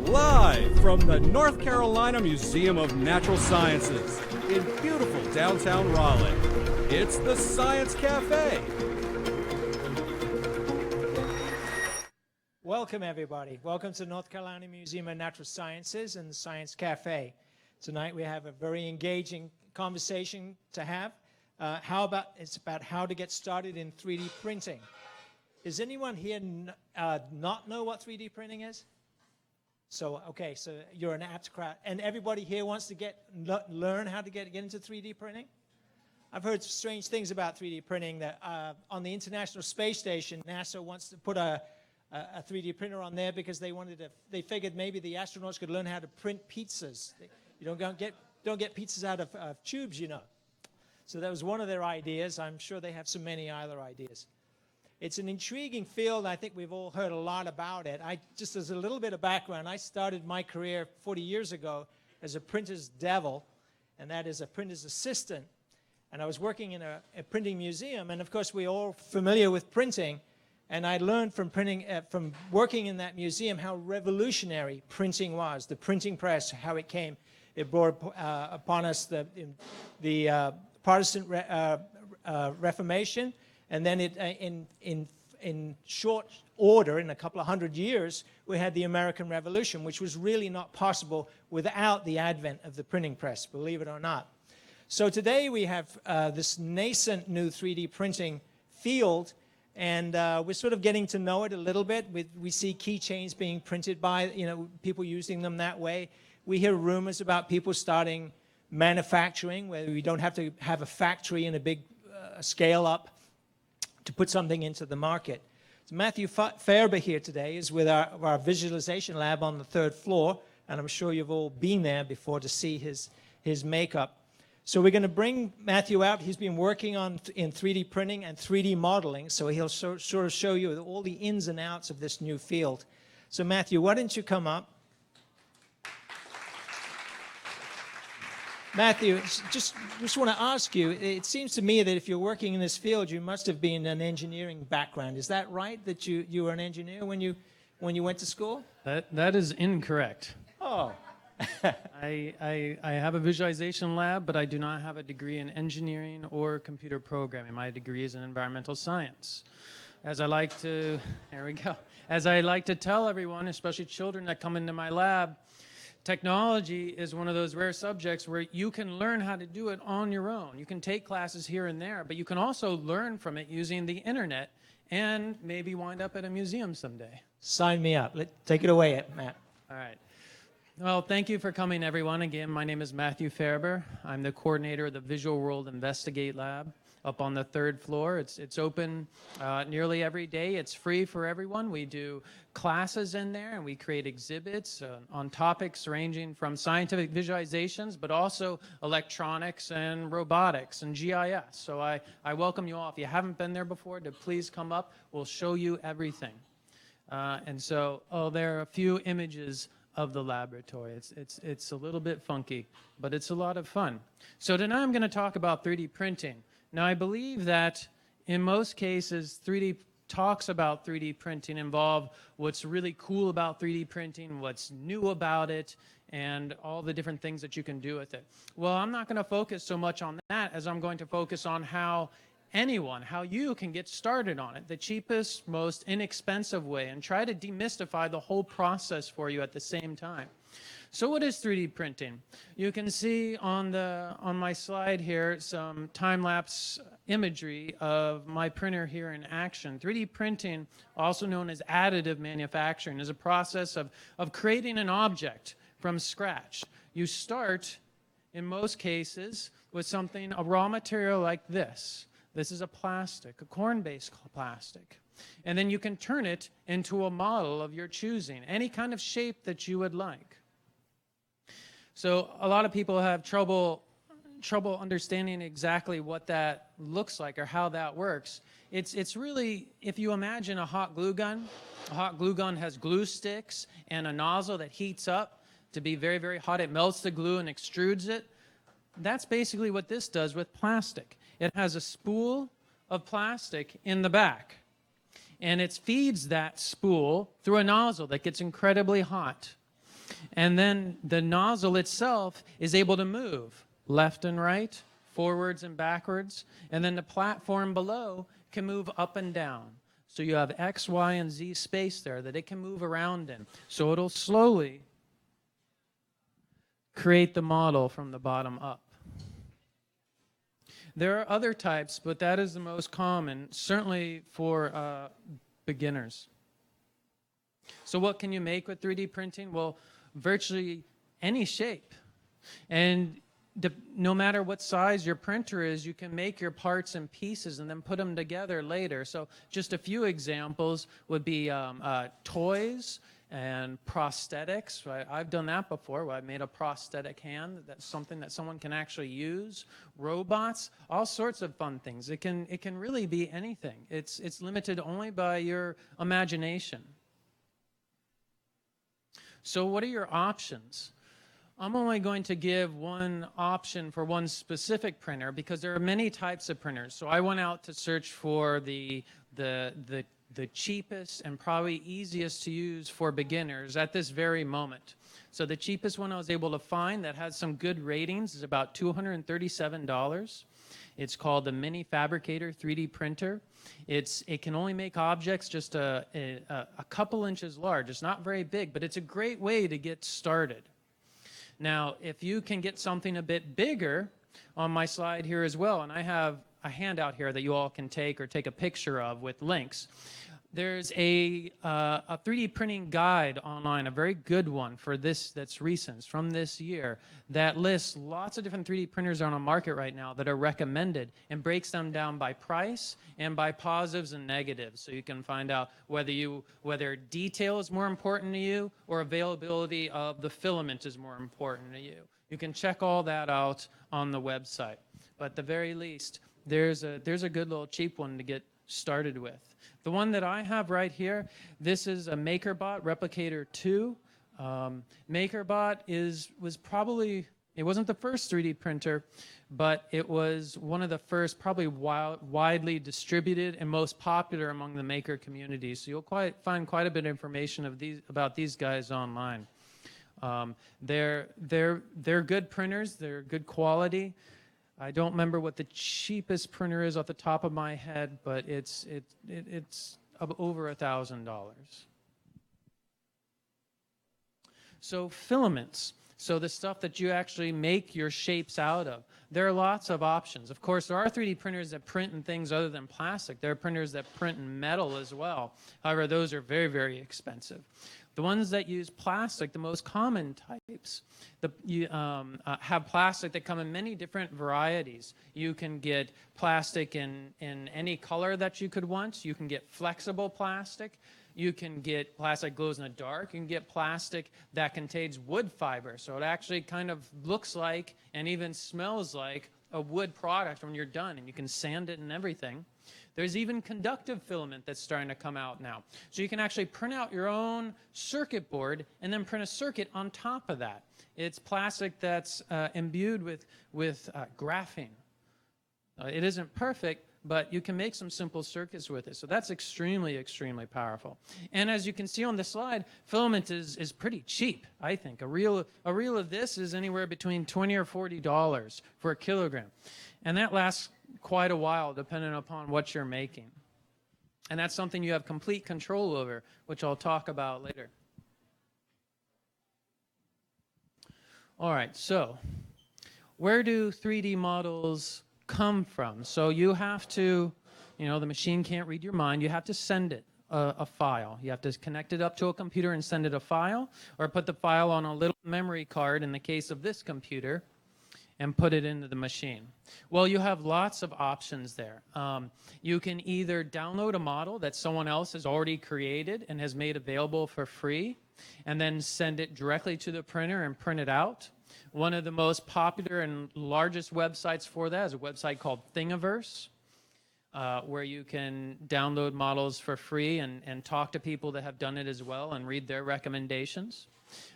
Live from the North Carolina Museum of Natural Sciences in beautiful downtown Raleigh, it's the Science Cafe. Welcome, everybody. Welcome to the North Carolina Museum of Natural Sciences and the Science Cafe. Tonight we have a very engaging conversation to have. It's about how to get started in 3D printing. Does anyone here not know what 3D printing is? So, okay, so you're an apt crowd. And everybody here wants to learn how to get into 3D printing? I've heard strange things about 3D printing that on the International Space Station, NASA wants to put a 3D printer on there because they figured maybe the astronauts could learn how to print pizzas. You don't get pizzas out of tubes, you know. So that was one of their ideas. I'm sure they have so many other ideas. It's an intriguing field. I think we've all heard a lot about it. Just as a little bit of background, I started my career 40 years ago as a printer's devil, and that is a printer's assistant. And I was working in a printing museum, and of course we're all familiar with printing. And I learned from working in that museum how revolutionary printing was, the printing press, how it came. It brought upon us the Protestant Reformation, and then in short order, in a couple of hundred years, we had the American Revolution, which was really not possible without the advent of the printing press, believe it or not. So today we have this nascent new 3D printing field, and we're sort of getting to know it a little bit. We see keychains being printed by, people using them that way. We hear rumors about people starting manufacturing, where we don't have to have a factory and a big scale up to put something into the market. So Matthew Faerber here today is with our visualization lab on the 3rd floor, and I'm sure you've all been there before to see his makeup. So we're going to bring Matthew out. He's been working in 3D printing and 3D modeling, so he'll sort of show you all the ins and outs of this new field. So Matthew, why don't you come up? Matthew, just want to ask you, it seems to me that if you're working in this field, you must have been an engineering background. Is that right, that you were an engineer when you went to school? That is incorrect. Oh. I have a visualization lab, but I do not have a degree in engineering or computer programming. My degree is in environmental science. As I like to tell everyone, especially children that come into my lab, technology is one of those rare subjects where you can learn how to do it on your own. You can take classes here and there, but you can also learn from it using the internet and maybe wind up at a museum someday. Sign me up. Take it away, Matt. All right. Well, thank you for coming, everyone. Again, my name is Matthew Faerber. I'm the coordinator of the Visual World Investigate Lab up on the 3rd floor. It's open nearly every day. It's free for everyone. We do classes in there, and we create exhibits on topics ranging from scientific visualizations, but also electronics and robotics and GIS. So I welcome you all. If you haven't been there before, to please come up. We'll show you everything. There are a few images of the laboratory. It's a little bit funky, but it's a lot of fun. So tonight I'm going to talk about 3D printing. Now, I believe that in most cases, 3D talks about 3D printing involve what's really cool about 3D printing, what's new about it, and all the different things that you can do with it. Well, I'm not going to focus so much on that as I'm going to focus on how you can get started on it, the cheapest, most inexpensive way, and try to demystify the whole process for you at the same time. So what is 3D printing? You can see on my slide here some time-lapse imagery of my printer here in action. 3D printing, also known as additive manufacturing, is a process of creating an object from scratch. You start, in most cases, with a raw material like this. This is a plastic, a corn-based plastic. And then you can turn it into a model of your choosing, any kind of shape that you would like. So a lot of people have trouble understanding exactly what that looks like or how that works. It's really, if you imagine a hot glue gun has glue sticks and a nozzle that heats up to be very, very hot. It melts the glue and extrudes it. That's basically what this does with plastic. It has a spool of plastic in the back. and it feeds that spool through a nozzle that gets incredibly hot. And then the nozzle itself is able to move left and right, forwards and backwards, and then the platform below can move up and down. So you have X, Y, and Z space there that it can move around in. So it'll slowly create the model from the bottom up. There are other types, but that is the most common, certainly for beginners. So what can you make with 3D printing? Well, virtually any shape. And no matter what size your printer is, you can make your parts and pieces and then put them together later. So just a few examples would be toys and prosthetics. Right? I've done that before, where I made a prosthetic hand. That's something that someone can actually use. Robots, all sorts of fun things. It can really be anything. It's limited only by your imagination. So what are your options? I'm only going to give one option for one specific printer because there are many types of printers. So I went out to search for the cheapest and probably easiest to use for beginners at this very moment. So the cheapest one I was able to find that has some good ratings is about $237. It's called the Mini Fabricator 3D printer. It can only make objects just a couple inches large. It's not very big, but it's a great way to get started. Now, if you can get something a bit bigger, on my slide here as well, and I have a handout here that you all can take or take a picture of with links. There's a 3D printing guide online, a very good one for this that's recent, from this year, that lists lots of different 3D printers on the market right now that are recommended and breaks them down by price and by positives and negatives. So you can find out whether detail is more important to you or availability of the filament is more important to you. You can check all that out on the website. But at the very least, there's a good little cheap one to get started with. The one that I have right here, this is a MakerBot Replicator 2. MakerBot was probably, it wasn't the first 3D printer, but it was one of the first, probably widely distributed and most popular among the maker community. So you'll find quite a bit of information about these guys online. They're good printers. They're good quality. I don't remember what the cheapest printer is off the top of my head, but it's over $1,000. So filaments, so the stuff that you actually make your shapes out of. There are lots of options. Of course, there are 3D printers that print in things other than plastic. There are printers that print in metal as well. However, those are very, very expensive. The ones that use plastic, the most common types, have plastic that come in many different varieties. You can get plastic in any color that you could want. You can get flexible plastic. You can get plastic that glows in the dark. You can get plastic that contains wood fiber. So it actually kind of looks like and even smells like a wood product when you're done, and you can sand it and everything. There's even conductive filament that's starting to come out now. So you can actually print out your own circuit board and then print a circuit on top of that. It's plastic that's imbued with graphene. It isn't perfect, but you can make some simple circuits with it. So that's extremely, extremely powerful. And as you can see on the slide, filament is pretty cheap, I think. A reel of this is anywhere between $20 or $40 for a kilogram. And that lasts quite a while, depending upon what you're making. And that's something you have complete control over, which I'll talk about later. All right, so where do 3D models come from? So you have to, the machine can't read your mind. You have to send it a file. You have to connect it up to a computer and send it a file, or put the file on a little memory card in the case of this computer, and put it into the machine. Well, you have lots of options there. You can either download a model that someone else has already created and has made available for free, and then send it directly to the printer and print it out. One of the most popular and largest websites for that is a website called Thingiverse, where you can download models for free and talk to people that have done it as well and read their recommendations.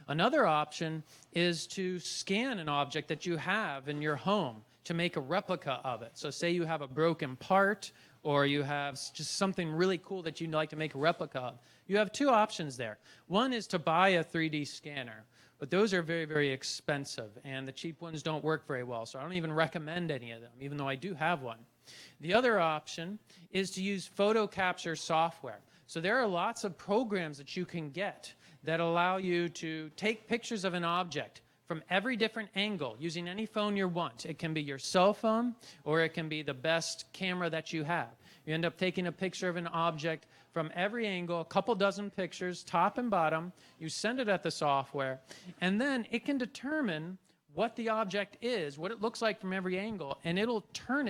Another option is to scan an object that you have in your home. to make a replica of it. So say you have a broken part, or you have just something really cool that you'd like to make a replica of. You have two options there. One is to buy a 3D scanner, but those are very, very expensive, and the cheap ones don't work very well, so I don't even recommend any of them, even though I do have one. The other option is to use photo capture software. So there are lots of programs that you can get that allow you to take pictures of an object from every different angle using any phone you want. It can be your cell phone, or it can be the best camera that you have. You end up taking a picture of an object from every angle, a couple dozen pictures, top and bottom. You send it at the software, and then it can determine what the object is, what it looks like from every angle, and it'll turn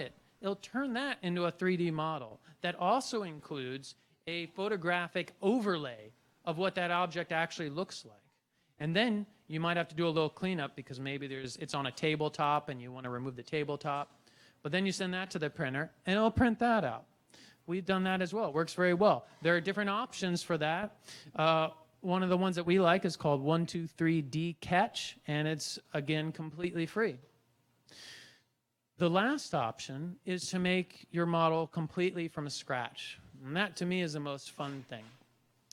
that into a 3D model. That also includes a photographic overlay of what that object actually looks like. And then you might have to do a little cleanup because maybe it's on a tabletop and you want to remove the tabletop. But then you send that to the printer and it'll print that out. We've done that as well. It works very well. There are different options for that. One of the ones that we like is called 123D Catch, and it's, again, completely free. The last option is to make your model completely from scratch. And that, to me, is the most fun thing,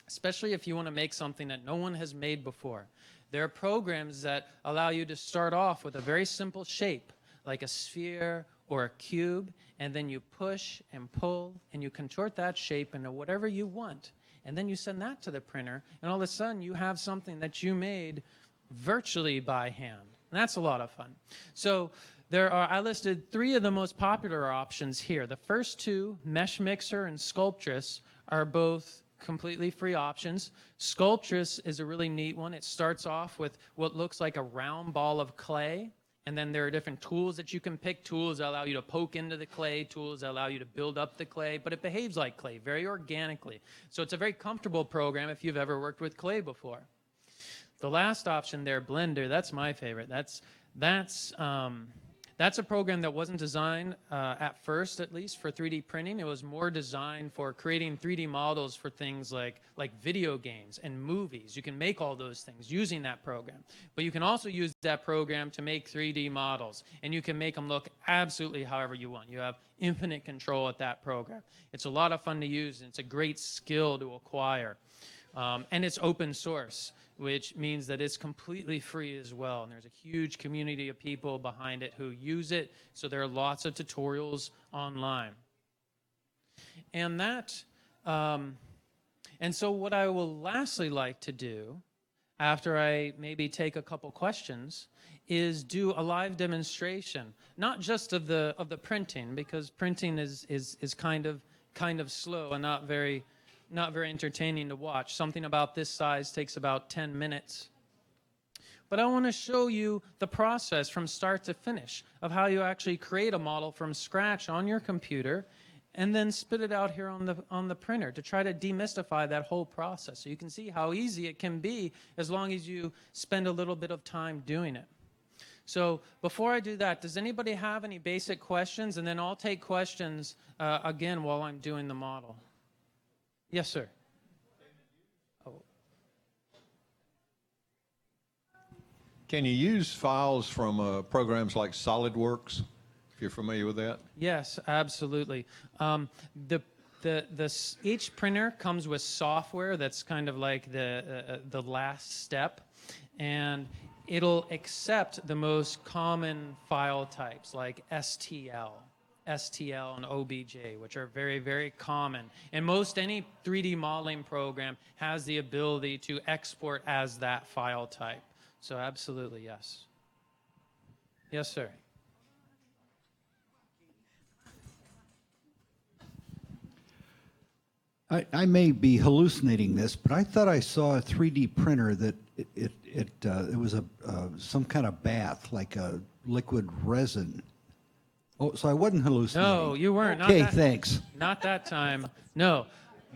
especially if you want to make something that no one has made before. There are programs that allow you to start off with a very simple shape, like a sphere or a cube, and then you push and pull, and you contort that shape into whatever you want. And then you send that to the printer, and all of a sudden you have something that you made virtually by hand. And that's a lot of fun. So I listed 3 of the most popular options here. The first 2, Mesh Mixer and Sculptress, are both completely free options. Sculptress is a really neat one. It starts off with what looks like a round ball of clay, and then there are different tools that you can pick. Tools that allow you to poke into the clay, tools that allow you to build up the clay, but it behaves like clay, very organically. So it's a very comfortable program if you've ever worked with clay before. The last option there, Blender, that's my favorite. That's a program that wasn't designed, at first at least, for 3D printing. It was more designed for creating 3D models for things like video games and movies. You can make all those things using that program. But you can also use that program to make 3D models, and you can make them look absolutely however you want. You have infinite control at that program. It's a lot of fun to use, and it's a great skill to acquire. And it's open source, which means that it's completely free as well. And there's a huge community of people behind it who use it, so there are lots of tutorials online. And so what I will lastly like to do, after I maybe take a couple questions, is do a live demonstration, not just of the printing, because printing is kind of slow and not very entertaining to watch. Something about this size takes about 10 minutes. But I want to show you the process from start to finish of how you actually create a model from scratch on your computer and then spit it out here on the printer to try to demystify that whole process. So you can see how easy it can be as long as you spend a little bit of time doing it. So before I do that, does anybody have any basic questions? And then I'll take questions again while I'm doing the model. Yes, sir. Oh. Can you use files from programs like SolidWorks, if you're familiar with that? Yes, absolutely. Each printer comes with software that's kind of like the last step, and it'll accept the most common file types like STL and OBJ, which are very, very common. And most any 3D modeling program has the ability to export as that file type. So absolutely, yes. Yes, sir. I may be hallucinating this, but I thought I saw a 3D printer that it was some kind of bath, like a liquid resin. Oh, so I wasn't hallucinating. No, you weren't. Okay, thanks. Not that time. No,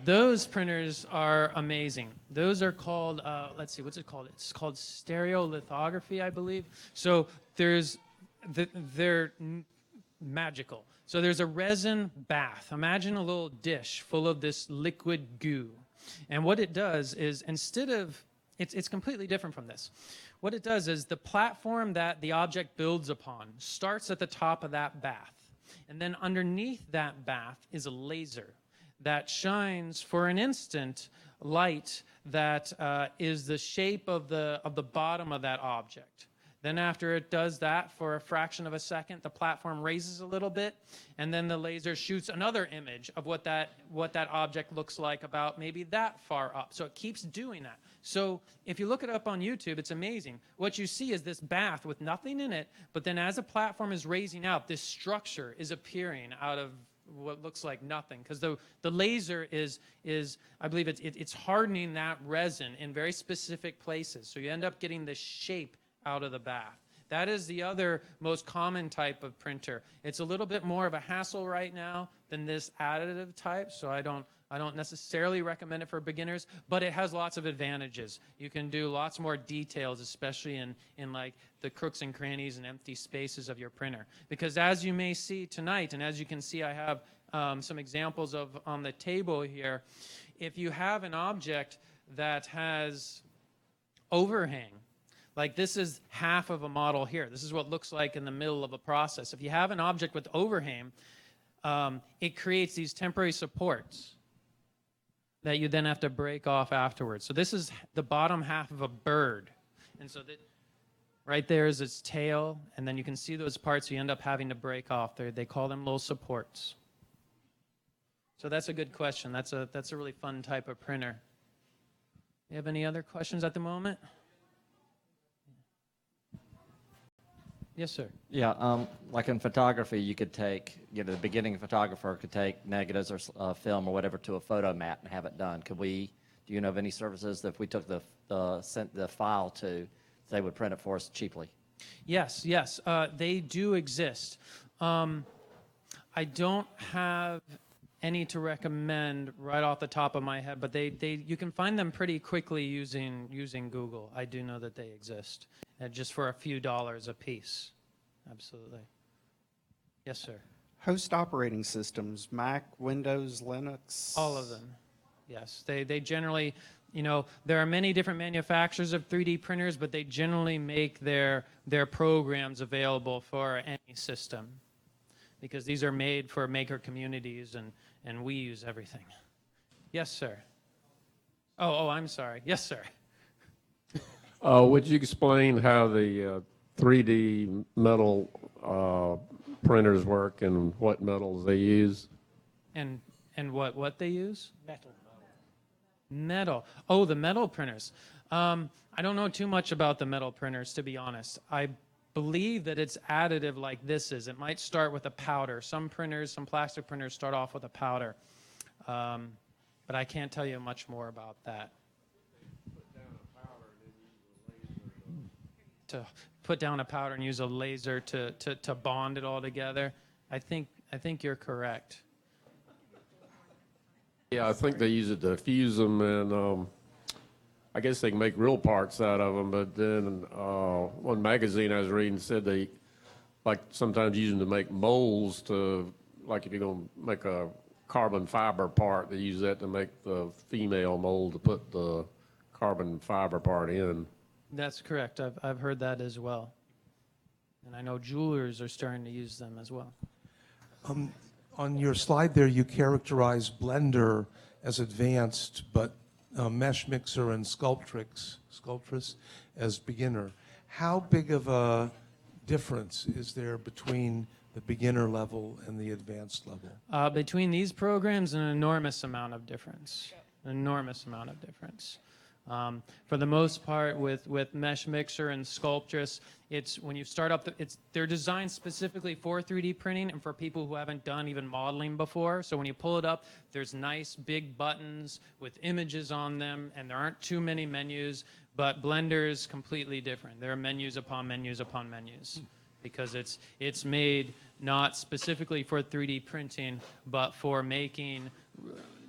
those printers are amazing. Those are called, let's see, what's it called? It's called stereolithography, I believe. So they're magical. So there's a resin bath. Imagine a little dish full of this liquid goo. And what it does is instead of it's completely different from this. What it does is the platform that the object builds upon starts at the top of that bath. And then underneath that bath is a laser that shines for an instant light that is the shape of the bottom of that object. Then after it does that for a fraction of a second, the platform raises a little bit, and then the laser shoots another image of what that object looks like about maybe that far up. So it keeps doing that. So if you look it up on YouTube, it's amazing. What you see is this bath with nothing in it, but then as the platform is raising out, this structure is appearing out of what looks like nothing, because the laser is I believe it's hardening that resin in very specific places. So you end up getting this shape out of the bath. That is the other most common type of printer. It's a little bit more of a hassle right now than this additive type, so I don't necessarily recommend it for beginners, but it has lots of advantages. You can do lots more details, especially in like the crooks and crannies and empty spaces of your printer. Because as you may see tonight, and as you can see, I have some examples of on the table here. If you have an object that has overhang, like this is half of a model here. This is what it looks like in the middle of a process. If you have an object with overhang, it creates these temporary supports that you then have to break off afterwards. So this is the bottom half of a bird. And so that right there is its tail, and then you can see those parts you end up having to break off. They call them little supports. So that's a good question. That's a really fun type of printer. You have any other questions at the moment? Yes, sir. Yeah, like in photography, you could take, the beginning photographer could take negatives or film or whatever to a photo mat and have it done. Do you know of any services that if we took sent the file to, they would print it for us cheaply? Yes, they do exist. I don't have any to recommend right off the top of my head, but you can find them pretty quickly using Google. I do know that they exist, just for a few dollars a piece. Absolutely. Yes, sir. Host operating systems, Mac, Windows, Linux? All of them. Yes, they generally, there are many different manufacturers of 3D printers, but they generally make their programs available for any system, because these are made for maker communities, and we use everything. Yes, sir. Oh, I'm sorry. Yes, sir. Would you explain how the 3D metal printers work and what metals they use? And what they use? Metal. Metal. Oh, the metal printers. I don't know too much about the metal printers, to be honest. I believe that it's additive like this is. It might start with a powder. Some plastic printers start off with a powder. But I can't tell you much more about that. To put down a powder and use a laser to bond it all together. I think you're correct. Yeah, I think they use it to fuse them, and I guess they can make real parts out of them. But then one magazine I was reading said they like sometimes use them to make molds to, like if you're going to make a carbon fiber part, they use that to make the female mold to put the carbon fiber part in. That's correct. I've heard that as well. And I know jewelers are starting to use them as well. On your slide there, you characterize Blender as advanced, but Mesh Mixer and Sculptress as beginner. How big of a difference is there between the beginner level and the advanced level? Between these programs, an enormous amount of difference. An enormous amount of difference. For the most part, with Mesh Mixer and Sculptress, it's when you start up, they're designed specifically for 3D printing and for people who haven't done even modeling before. So when you pull it up, there's nice big buttons with images on them, and there aren't too many menus. But Blender is completely different. There are menus upon menus upon menus, because it's made not specifically for 3D printing, but for making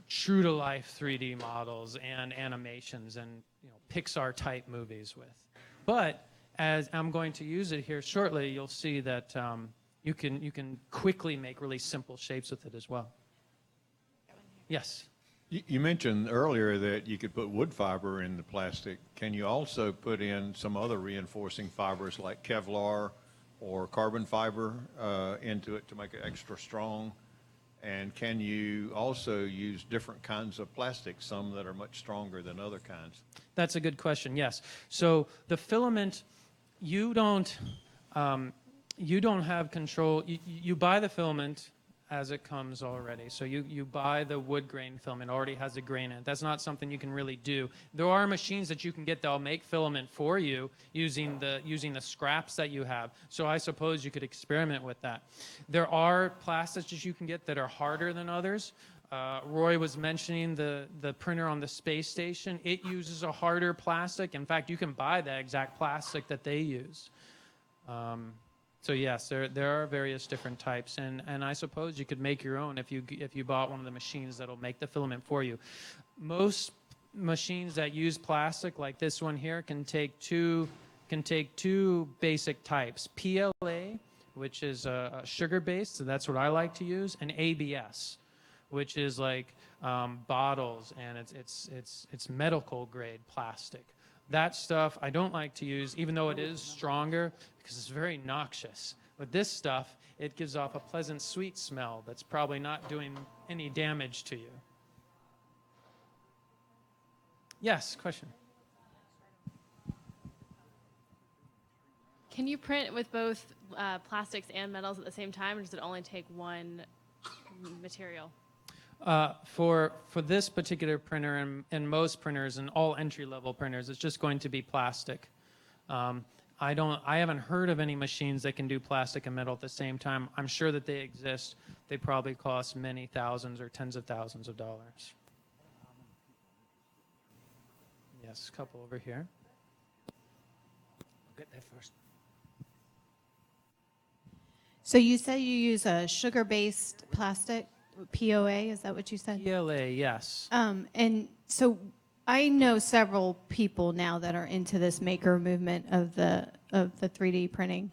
true-to-life 3D models and animations and Pixar-type movies with. But as I'm going to use it here shortly, you'll see that you can quickly make really simple shapes with it as well. Yes. You mentioned earlier that you could put wood fiber in the plastic. Can you also put in some other reinforcing fibers like Kevlar or carbon fiber into it to make it extra strong? And can you also use different kinds of plastic, some that are much stronger than other kinds? That's a good question, yes. So the filament, you don't have control. You buy the filament as it comes already. So you buy the wood grain filament, it already has a grain in it. That's not something you can really do. There are machines that you can get that'll make filament for you using the scraps that you have. So I suppose you could experiment with that. There are plastics that you can get that are harder than others. Roy was mentioning the printer on the space station. It uses a harder plastic. In fact, you can buy the exact plastic that they use. So yes, there are various different types, and I suppose you could make your own if you bought one of the machines that'll make the filament for you. Most machines that use plastic, like this one here, can take two basic types: PLA, which is a sugar-based, so that's what I like to use, and ABS, which is like bottles, and it's medical grade plastic. That stuff I don't like to use, even though it is stronger, because it's very noxious. With this stuff, it gives off a pleasant sweet smell that's probably not doing any damage to you. Yes, question. Can you print with both plastics and metals at the same time, or does it only take one material? For this particular printer and most printers and all entry-level printers, it's just going to be plastic. I haven't heard of any machines that can do plastic and metal at the same time. I'm sure that they exist. They probably cost many thousands or tens of thousands of dollars. Yes, a couple over here. I'll get there first. So you say you use a sugar-based plastic? POA, is that what you said? PLA, yes. And so I know several people now that are into this maker movement of the 3D printing.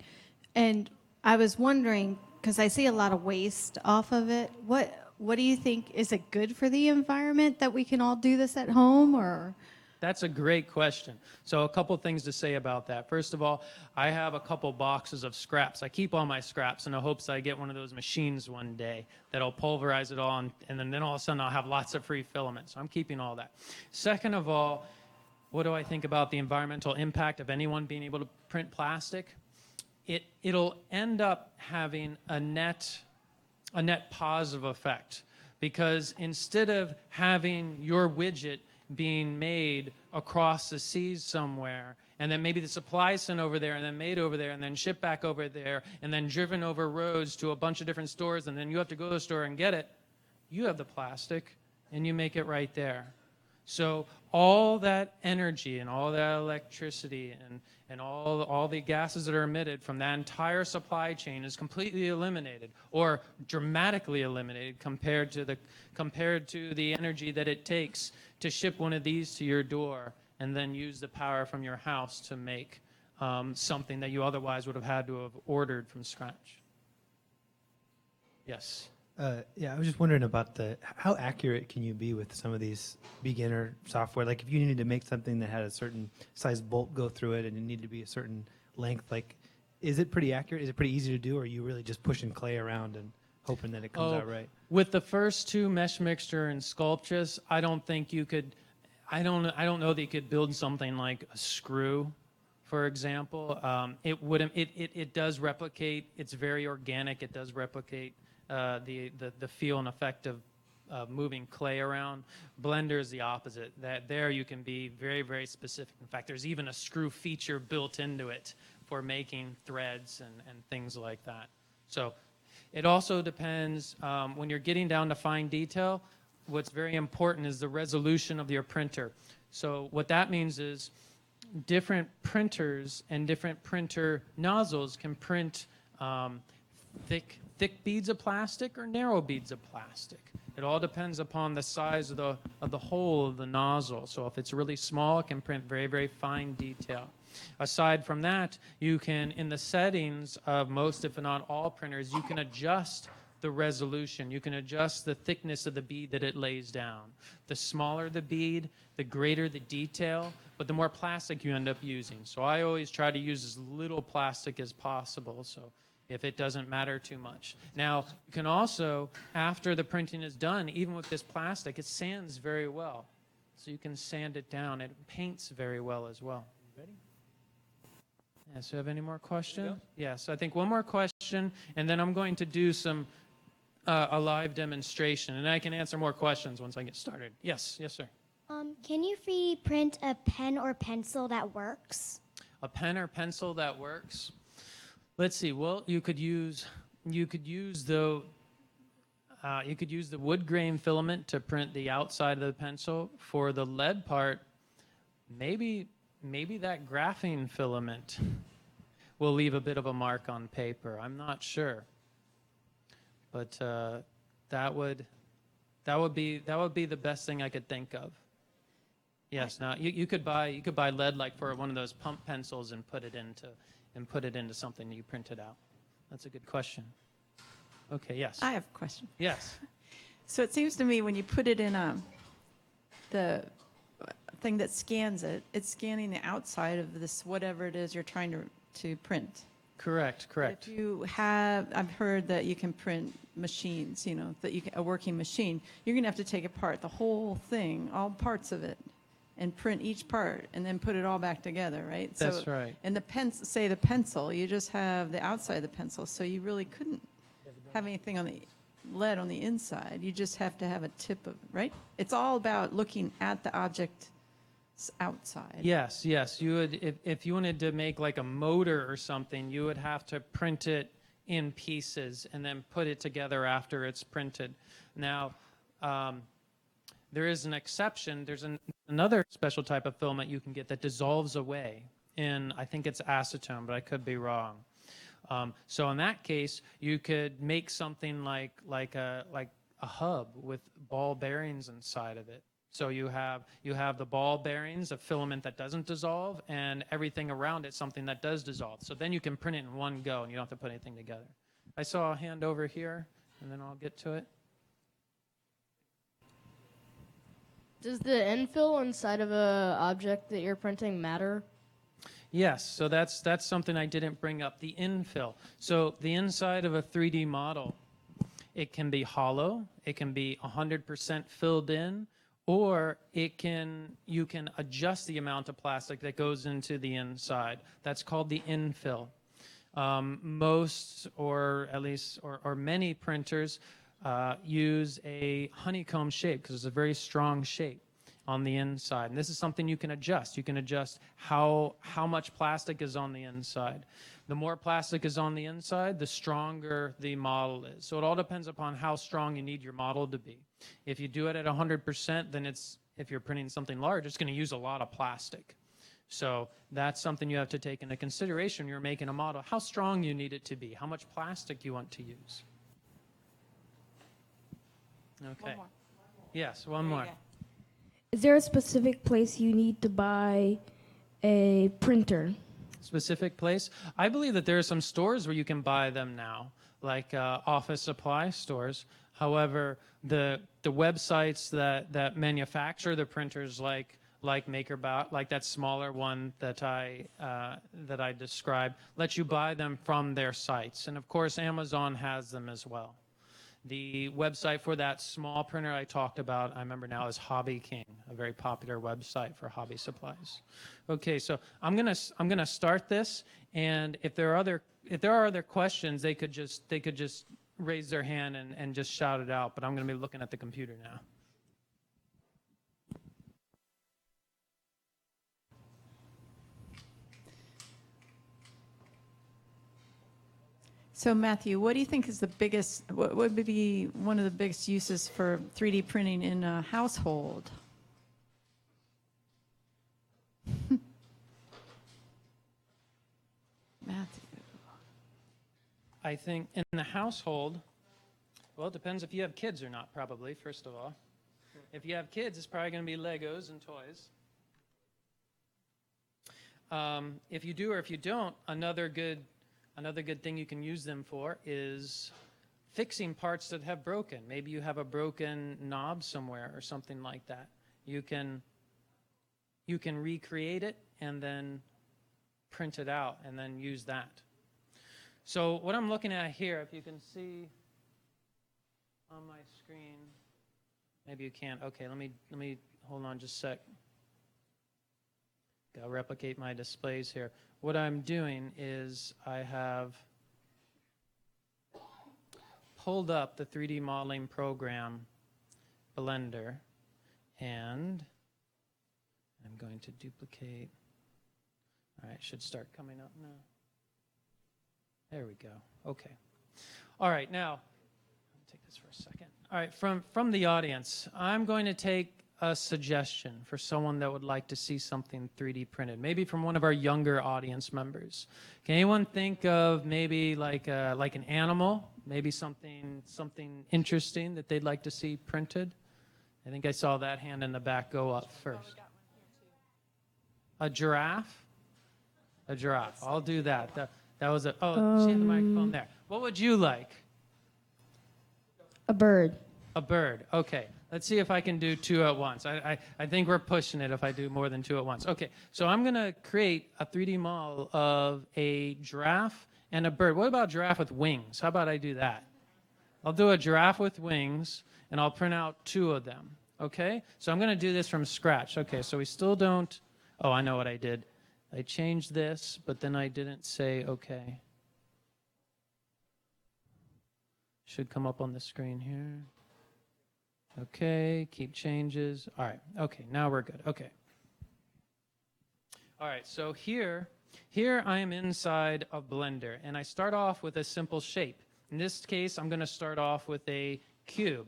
And I was wondering, because I see a lot of waste off of it, what do you think? Is it good for the environment that we can all do this at home, or? That's a great question. So a couple things to say about that. First of all, I have a couple boxes of scraps. I keep all my scraps in the hopes I get one of those machines one day that'll pulverize it all, and then all of a sudden I'll have lots of free filament. So I'm keeping all that. Second of all, what do I think about the environmental impact of anyone being able to print plastic? It'll end up having a net positive effect, because instead of having your widget being made across the seas somewhere, and then maybe the supply sent over there, and then made over there, and then shipped back over there, and then driven over roads to a bunch of different stores, and then you have to go to the store and get it, you have the plastic, and you make it right there. So all that energy and all that electricity and all the gases that are emitted from that entire supply chain is completely eliminated, or dramatically eliminated compared to the energy that it takes to ship one of these to your door and then use the power from your house to make something that you otherwise would have had to have ordered from scratch. Yes. Yeah, I was just wondering about how accurate can you be with some of these beginner software? Like if you needed to make something that had a certain size bolt go through it and it needed to be a certain length, like is it pretty accurate? Is it pretty easy to do, or are you really just pushing clay around and hoping that it comes out right? With the first two, Mesh Mixture and Sculptress, I don't think you could, I don't know that you could build something like a screw, for example. It does replicate, it's very organic, it does replicate the feel and effect of moving clay around. Blender is the opposite. There you can be very, very specific. In fact, there's even a screw feature built into it for making threads and things like that. So it also depends, when you're getting down to fine detail, what's very important is the resolution of your printer. So what that means is different printers and different printer nozzles can print thick beads of plastic or narrow beads of plastic. It all depends upon the size of the hole of the nozzle. So if it's really small, it can print very, very fine detail. Aside from that, you can, in the settings of most, if not all printers, you can adjust the resolution. You can adjust the thickness of the bead that it lays down. The smaller the bead, the greater the detail, but the more plastic you end up using. So I always try to use as little plastic as possible, so if it doesn't matter too much. Now, you can also, after the printing is done, even with this plastic, it sands very well. So you can sand it down. It paints very well as well. Ready? Yeah, so have any more questions? Yes, I think one more question, and then I'm going to do some a live demonstration, and I can answer more questions once I get started. Yes, yes, sir. Can you 3D print a pen or pencil that works? A pen or pencil that works? Let's see. Well, you could use the wood grain filament to print the outside of the pencil. For the lead part, maybe that graphene filament will leave a bit of a mark on paper. I'm not sure, but that would be the best thing I could think of. Yes. Now you could buy lead like for one of those pump pencils and put it into something that you printed out. That's a good question. Okay. Yes. I have a question. Yes. So it seems to me when you put it in the thing that scans it, it's scanning the outside of this whatever it is you're trying to print. Correct. If you have, I've heard that you can print machines, a working machine. You're going to have to take apart the whole thing, all parts of it, and print each part, and then put it all back together, right? That's right. And the pencil, you just have the outside of the pencil, so you really couldn't have anything on the lead on the inside. You just have to have a tip of, right? It's all about looking at the object outside. Yes. You would, if you wanted to make like a motor or something, you would have to print it in pieces and then put it together after it's printed. Now, there is an exception. There's another special type of filament you can get that dissolves away in, I think it's acetone, but I could be wrong. So in that case, you could make something like a hub with ball bearings inside of it. So you have the ball bearings, a filament that doesn't dissolve, and everything around it, something that does dissolve. So then you can print it in one go, and you don't have to put anything together. I saw a hand over here, and then I'll get to it. Does the infill inside of a object that you're printing matter? Yes, so that's something I didn't bring up, the infill. So the inside of a 3D model, it can be hollow, it can be 100% filled in, or you can adjust the amount of plastic that goes into the inside. That's called the infill. Most, or at least, or many printers use a honeycomb shape because it's a very strong shape on the inside. And this is something you can adjust. You can adjust how much plastic is on the inside. The more plastic is on the inside, the stronger the model is. So it all depends upon how strong you need your model to be. If you do it at 100%, then if you're printing something large, it's going to use a lot of plastic. So that's something you have to take into consideration when you're making a model, how strong you need it to be, how much plastic you want to use. Okay. One more. Yes, one more. Is there a specific place you need to buy a printer? Specific place? I believe that there are some stores where you can buy them now, like office supply stores. However, the websites that manufacture the printers, like MakerBot, like that smaller one that I described, let you buy them from their sites. And of course, Amazon has them as well. The website for that small printer I talked about, I remember now, is Hobby King, a very popular website for hobby supplies. Okay, so I'm gonna start this, and if there are other questions, they could just raise their hand and just shout it out. But I'm gonna be looking at the computer now. So Matthew, what do you think is what would be one of the biggest uses for 3D printing in a household? Matthew. I think in the household, well, it depends if you have kids or not, probably, first of all. If you have kids, it's probably going to be Legos and toys. If you do or if you don't, another good thing you can use them for is fixing parts that have broken. Maybe you have a broken knob somewhere or something like that. You can recreate it and then print it out and then use that. So what I'm looking at here, if you can see on my screen, maybe you can't. Okay, let me hold on just a sec. Gotta replicate my displays here. What I'm doing is I have pulled up the 3D modeling program Blender, and I'm going to duplicate. All right, should start coming up now. There we go. Okay. All right, now, take this for a second. All right, from the audience, I'm going to take a suggestion for someone that would like to see something 3D printed, maybe from one of our younger audience members. Can anyone think of maybe like an animal, maybe something interesting that they'd like to see printed? I think I saw that hand in the back go up first. A giraffe? A giraffe. I'll do that. That was a, oh, she had the microphone there. What would you like? A bird. A bird. Okay. Let's see if I can do two at once. I think we're pushing it if I do more than two at once. Okay. So I'm going to create a 3D model of a giraffe and a bird. What about giraffe with wings? How about I do that? I'll do a giraffe with wings, and I'll print out two of them. Okay? So I'm going to do this from scratch. Okay. So we still don't. Oh, I know what I did. I changed this, but then I didn't say okay. Should come up on the screen here. Okay, keep changes. All right, okay, now we're good. Okay. All right, so here I am inside of Blender, and I start off with a simple shape. In this case, I'm going to start off with a cube.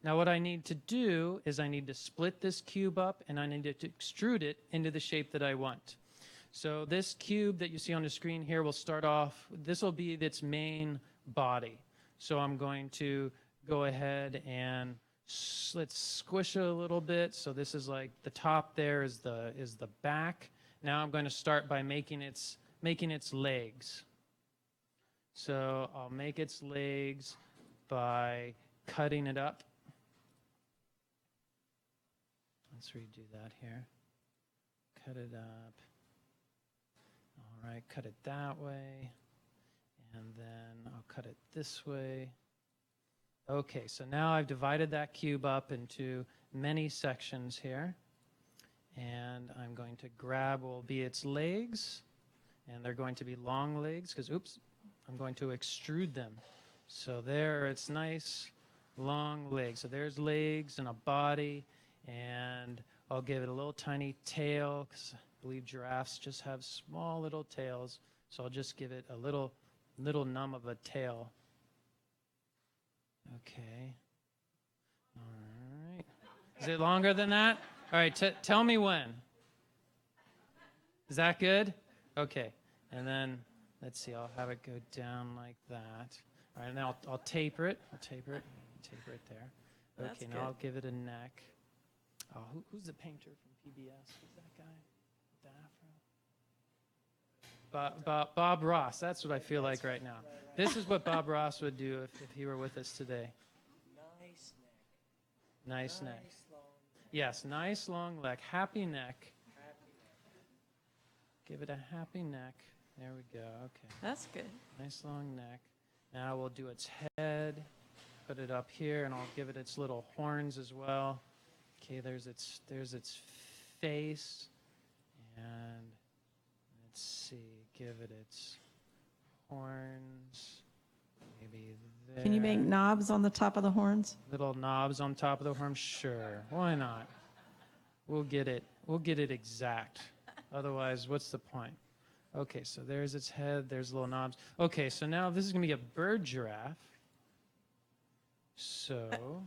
Now what I need to do is I need to split this cube up, and I need to extrude it into the shape that I want. So this cube that you see on the screen here will start off, this will be its main body. So I'm going to go ahead and let's squish it a little bit. So this is like the top there is the back. Now I'm going to start by making its legs. So I'll make its legs by cutting it up. Let's redo that here. Cut it up. All right, cut it that way. And then I'll cut it this way. Okay, so now I've divided that cube up into many sections here. And I'm going to grab what will be its legs. And they're going to be long legs because, oops, I'm going to extrude them. So there are its nice long legs. So there's legs and a body. And I'll give it a little tiny tail because I believe giraffes just have small little tails. So I'll just give it a little numb of a tail. Okay. All right. Is it longer than that? All right, tell me when. Is that good? Okay. And then, let's see, I'll have it go down like that. All right, and then I'll taper it. I'll taper it there. Okay, That's now good. I'll give it a neck. Oh, who's the painter from PBS? Who's that guy? The afro? Bob Ross. That's what I feel like right now. This is what Bob Ross would do if he were with us today. Nice neck. Nice neck. Long. Yes, nice long neck. Happy neck. Give it a happy neck. There we go. Okay. That's good. Nice long neck. Now we'll do its head. Put it up here, and I'll give it its little horns as well. Okay, there's its face. And let's see, give it its horns. Maybe there. Can you make knobs on the top of the horns? Little knobs on top of the horn? Sure. Why not? We'll get it exact. Otherwise, what's the point? Okay, so there's its head. There's little knobs. Okay, so now this is going to be a bird giraffe. So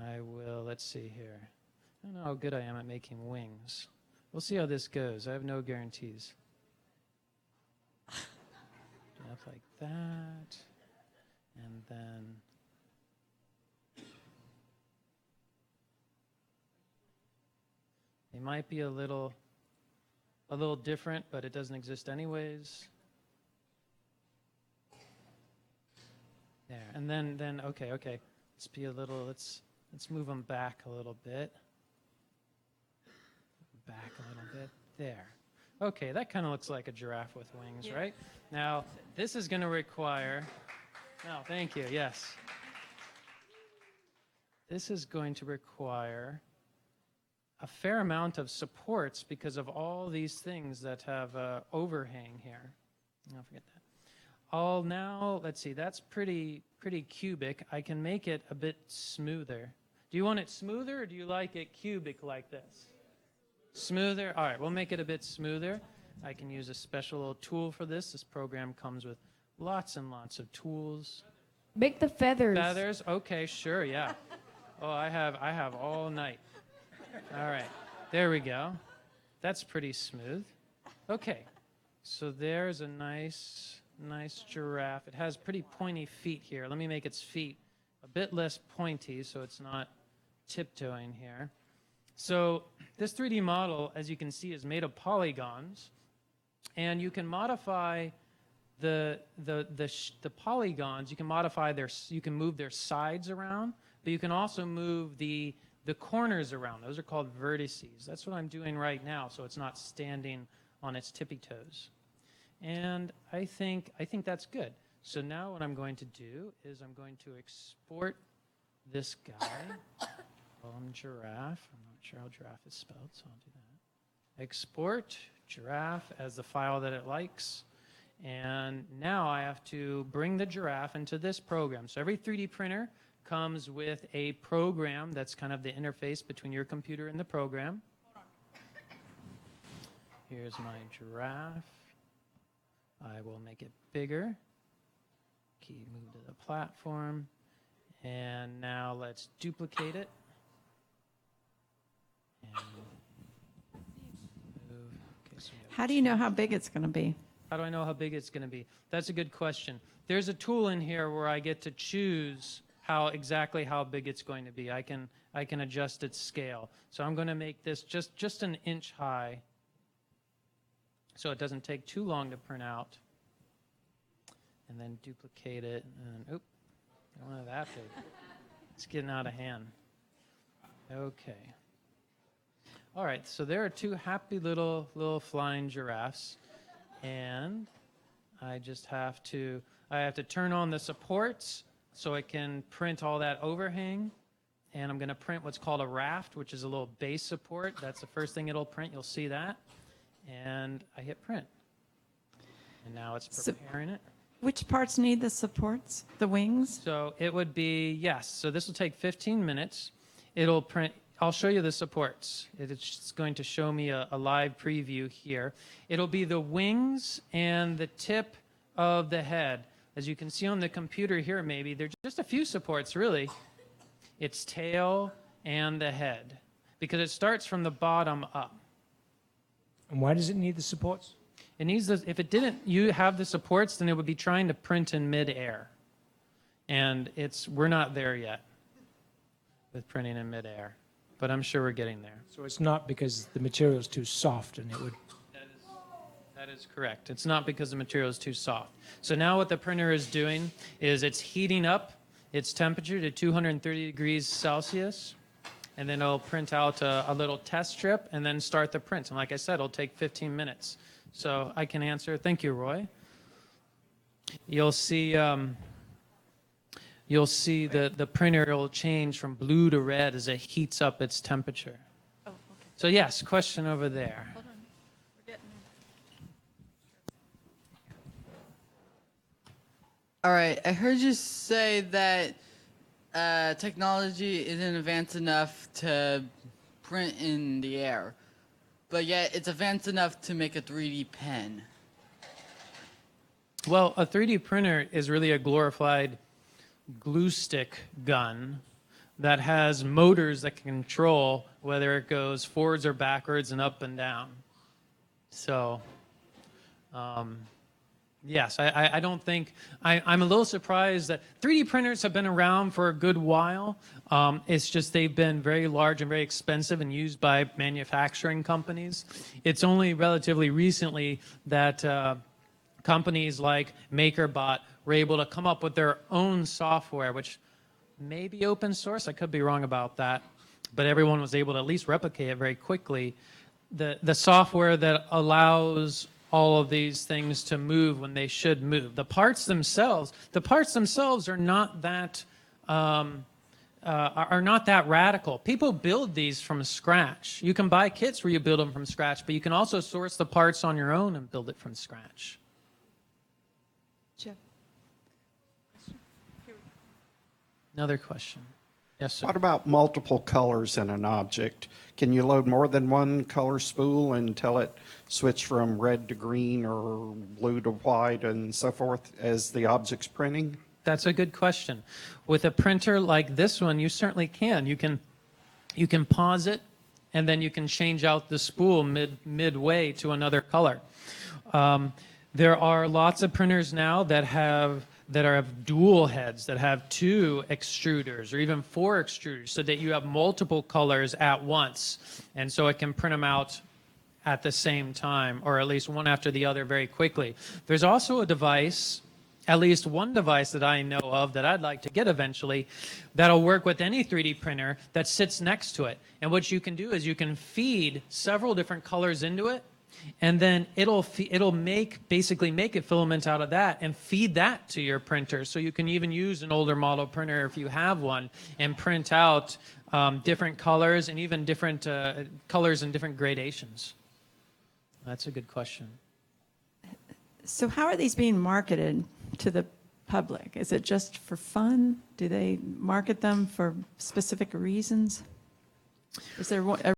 I will, let's see here. I don't know how good I am at making wings. We'll see how this goes. I have no guarantees. Up like that. And then they might be a little different, but it doesn't exist anyways. There, and then okay. Let's be a little. Let's move them back a little bit. Back a little bit. There. Okay, that kind of looks like a giraffe with wings, right? Now, this is going to require. No, thank you. Yes. This is going to require a fair amount of supports because of all these things that have overhang here. I'll forget that. Now, let's see, that's pretty cubic. I can make it a bit smoother. Do you want it smoother or do you like it cubic like this? Smoother? All right, we'll make it a bit smoother. I can use a special little tool for this. This program comes with lots and lots of tools. Make the feathers. Feathers? Okay, sure, yeah. Oh, I have all night. All right, there we go. That's pretty smooth. Okay, so there's a nice giraffe. It has pretty pointy feet here. Let me make its feet a bit less pointy so it's not tiptoeing here. So this 3D model, as you can see, is made of polygons, and you can modify the polygons. You can modify you can move their sides around, but you can also move the corners around. Those are called vertices. That's what I'm doing right now, so it's not standing on its tippy toes. And I think that's good. So now what I'm going to do is I'm going to export this guy. Call him giraffe. I'm not sure how giraffe is spelled, so I'll do that. Export giraffe as the file that it likes. And now I have to bring the giraffe into this program. So every 3D printer comes with a program that's kind of the interface between your computer and the program. Here's my giraffe. I will make it bigger. Key move to the platform. And now let's duplicate it. And move. Okay, so How do you know how big it's going to be? how do I know how big it's going to be? That's a good question. There's a tool in here where I get to choose exactly how big it's going to be. I can adjust its scale. So I'm going to make this just an inch high so it doesn't take too long to print out. And then duplicate it. And then, I don't have that big. It's getting out of hand. Okay. All right, so there are two happy little flying giraffes. And I just have to turn on the supports so it can print all that overhang. And I'm going to print what's called a raft, which is a little base support. That's the first thing it'll print. You'll see that. And I hit print. And now it's preparing it. Which parts need the supports? The wings? So it would be, yes. So this will take 15 minutes. It'll print. I'll show you the supports. It's going to show me a live preview here. It'll be the wings and the tip of the head. As you can see on the computer here, maybe, there's just a few supports, really. Its tail and the head, because it starts from the bottom up. And why does it need the supports? It needs if it didn't have the supports, then it would be trying to print in midair. And we're not there yet with printing in midair. But I'm sure we're getting there. So it's not because the material is too soft and it would... That is correct. It's not because the material is too soft. So now what the printer is doing is it's heating up its temperature to 230 degrees Celsius, and then it'll print out a little test strip and then start the print. And like I said, it'll take 15 minutes. So I can answer. Thank you, Roy. You'll see the printer will change from blue to red as it heats up its temperature. Oh, okay. So yes, question over there. Hold on. We're getting All right, I heard you say that technology isn't advanced enough to print in the air, but yet it's advanced enough to make a 3D pen. Well, a 3D printer is really a glorified glue stick gun that has motors that can control whether it goes forwards or backwards and up and down. So, yes, I don't think, I'm a little surprised that 3D printers have been around for a good while. It's just they've been very large and very expensive and used by manufacturing companies. It's only relatively recently that companies like MakerBot were able to come up with their own software, which may be open source. I could be wrong about that, but everyone was able to at least replicate it very quickly. The software that allows all of these things to move when they should move. The parts themselves are not that radical. People build these from scratch. You can buy kits where you build them from scratch, but you can also source the parts on your own and build it from scratch. Jeff. Another question. Yes, sir. What about multiple colors in an object? Can you load more than one color spool and tell it switch from red to green or blue to white and so forth as the object's printing? That's a good question. With a printer like this one, you certainly can. You can pause it, and then you can change out the spool midway to another color. There are lots of printers now that have dual heads, that have 2 extruders or even 4 extruders, so that you have multiple colors at once, and so it can print them out at the same time, or at least one after the other very quickly. There's also a device, at least one device that I know of that I'd like to get eventually, that'll work with any 3D printer that sits next to it. And what you can do is you can feed several different colors into it, and then it'll basically make a filament out of that and feed that to your printer. So you can even use an older model printer if you have one and print out different colors and even different colors and different gradations. That's a good question. So how are these being marketed to the public? Is it just for fun? Do they market them for specific reasons? Is there a